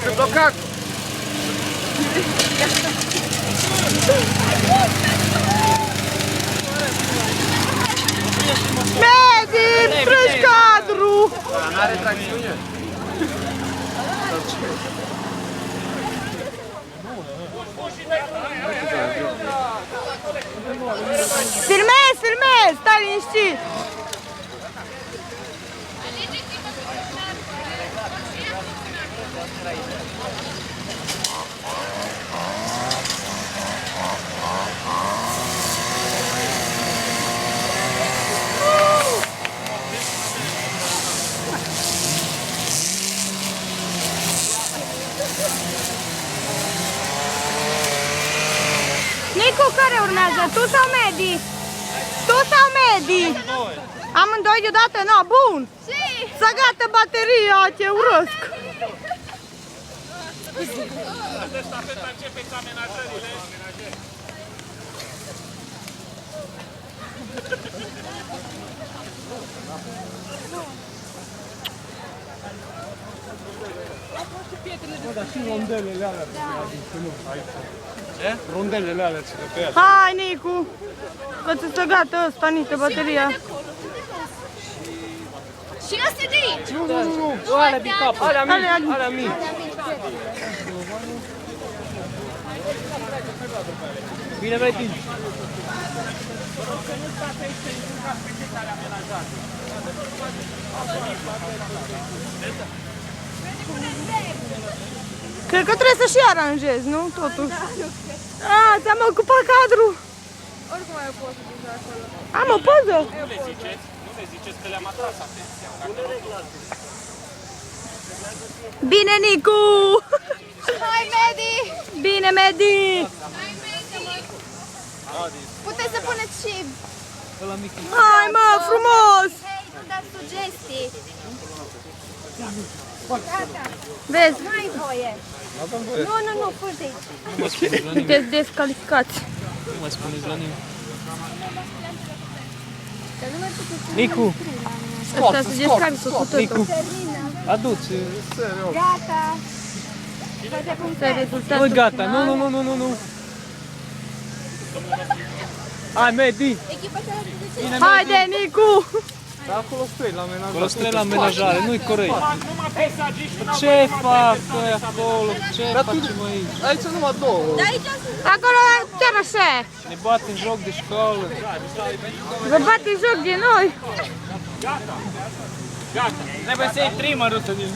Ce blocat! Medi, treci cadru! N-are tracțiune? Filmez, filmez, stai liniștit! Nicu, care urmează? Tu sau Medi? Tu sau Medi? Amândoi deodată? No, bun! S-a gata bateria, te urăsc! Dar și rondelele alea, ce? Rondelele alea ce pe ea. Hai, Nicu! Că ți s-a gata ăsta, niște bateria. Și ăsta de aici! Nu, alea bicap, alea mici, alea mici. Bine, Medi. Cred că trebuie să și aranjezi, nu? Totuși. A, ți-am ocupat cadru. Oricum ai o poză deja acolo. Am o poză? Nu le ziceți că le-am atras atenția. Bine, Nicu! Hai, Medi! Bine, Medi! Puteți să puneți și... Hai, mă, frumos! Hei, nu dați sugestii! Gata! Vezi, Nu ai voie! Nu, fă-te aici! sunteți descalificați. Nu mă spuneți la nimeni. Nicu! Ăsta se descalifică cu totul. Nicu! Adu-ți! Gata! Asta e rezultatul Nu gata, final. nu. Hai, Medi! Echipa cealaltă. Haide, Nicu! Da, acolo străi la menajare. Acolo străi la menajare, nu-i corect. Ce fac ăia acolo? Ce facem aici? Aici numai două. Acolo chiar așa e. Ne bat în joc de școală. Vă bate joc de noi. Gata. Trebuie să iei trimmerul să din